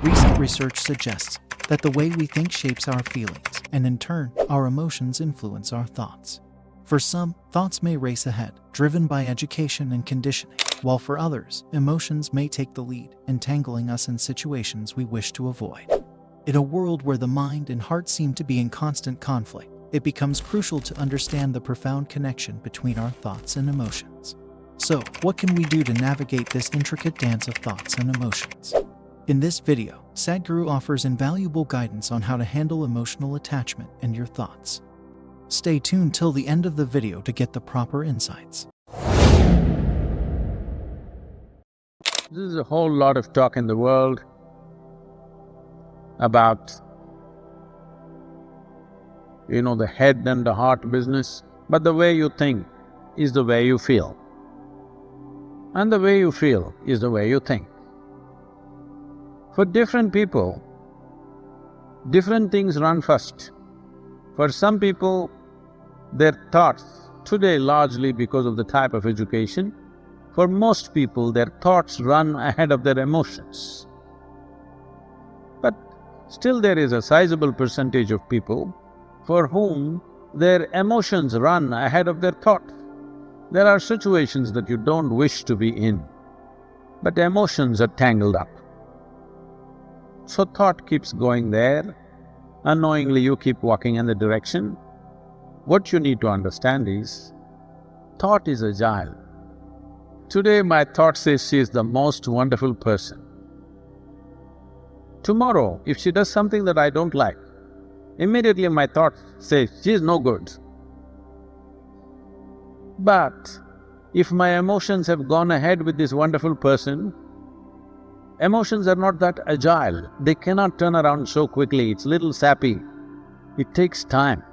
Recent research suggests that the way we think shapes our feelings, and in turn, our emotions influence our thoughts. For some, thoughts may race ahead, driven by education and conditioning, while for others, emotions may take the lead, entangling us in situations we wish to avoid. In a world where the mind and heart seem to be in constant conflict, it becomes crucial to understand the profound connection between our thoughts and emotions. So, what can we do to navigate this intricate dance of thoughts and emotions? In this video, Sadhguru offers invaluable guidance on how to handle emotional attachment and your thoughts. Stay tuned till the end of the video to get the proper insights. There's a whole lot of talk in the world about, the head and the heart business, but the way you think is the way you feel. And the way you feel is the way you think. For different people, different things run first. For some people, their thoughts, today largely because of the type of education, for most people their thoughts run ahead of their emotions. But still there is a sizable percentage of people for whom their emotions run ahead of their thoughts. There are situations that you don't wish to be in, but emotions are tangled up. So thought keeps going there, unknowingly you keep walking in the direction. What you need to understand is, thought is agile. Today my thought says she is the most wonderful person. Tomorrow, if she does something that I don't like, immediately my thought says, she is no good. But if my emotions have gone ahead with this wonderful person, emotions are not that agile, they cannot turn around so quickly, it's little sappy, it takes time.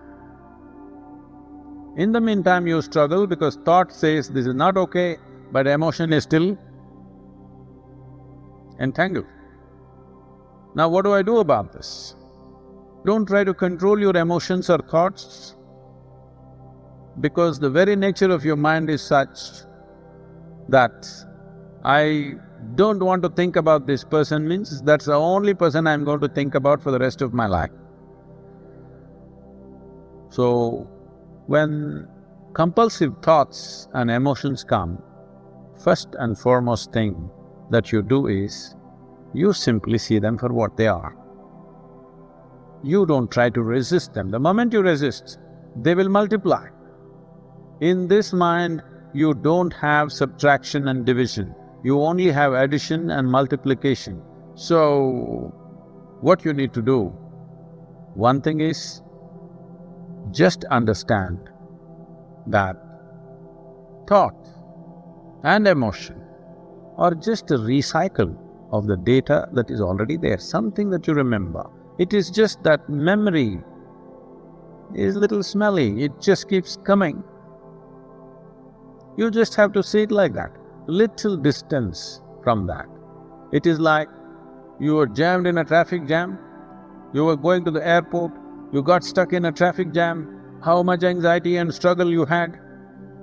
In the meantime you struggle because thought says this is not okay, but emotion is still entangled. Now what do I do about this? Don't try to control your emotions or thoughts, because the very nature of your mind is such that I don't want to think about this person means that's the only person I'm going to think about for the rest of my life. So, when compulsive thoughts and emotions come, first and foremost thing that you do is, you simply see them for what they are. You don't try to resist them. The moment you resist, they will multiply. In this mind, you don't have subtraction and division. You only have addition and multiplication. So, what you need to do, one thing is, just understand that thought and emotion are just a recycle of the data that is already there, something that you remember. It is just that memory is little smelly, it just keeps coming. You just have to see it like that. Little distance from that. It is like you were jammed in a traffic jam, you were going to the airport, you got stuck in a traffic jam, how much anxiety and struggle you had,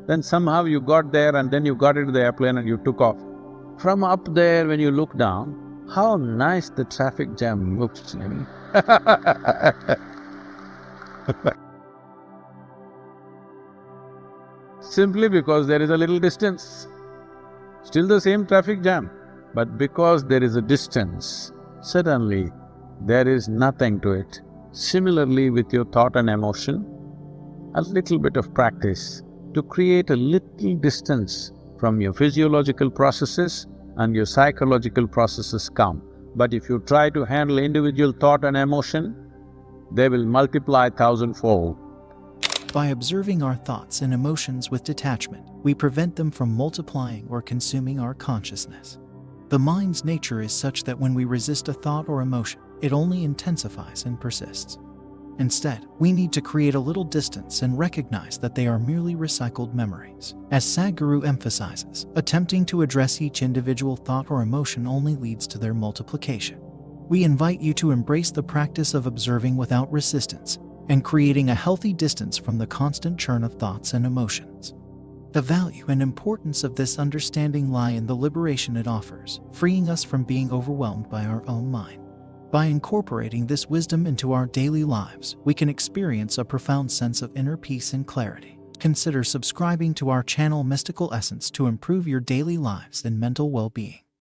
then somehow you got there and then you got into the airplane and you took off. From up there when you look down, how nice the traffic jam looks. Simply because there is a little distance. Still the same traffic jam, but because there is a distance, suddenly there is nothing to it. Similarly with your thought and emotion, a little bit of practice to create a little distance from your physiological processes and your psychological processes come. But if you try to handle individual thought and emotion, they will multiply thousandfold. By observing our thoughts and emotions with detachment, we prevent them from multiplying or consuming our consciousness. The mind's nature is such that when we resist a thought or emotion, it only intensifies and persists. Instead, we need to create a little distance and recognize that they are merely recycled memories. As Sadhguru emphasizes, attempting to address each individual thought or emotion only leads to their multiplication. We invite you to embrace the practice of observing without resistance and creating a healthy distance from the constant churn of thoughts and emotions. The value and importance of this understanding lie in the liberation it offers, freeing us from being overwhelmed by our own mind. By incorporating this wisdom into our daily lives, we can experience a profound sense of inner peace and clarity. Consider subscribing to our channel Mystical Essence to improve your daily lives and mental well-being.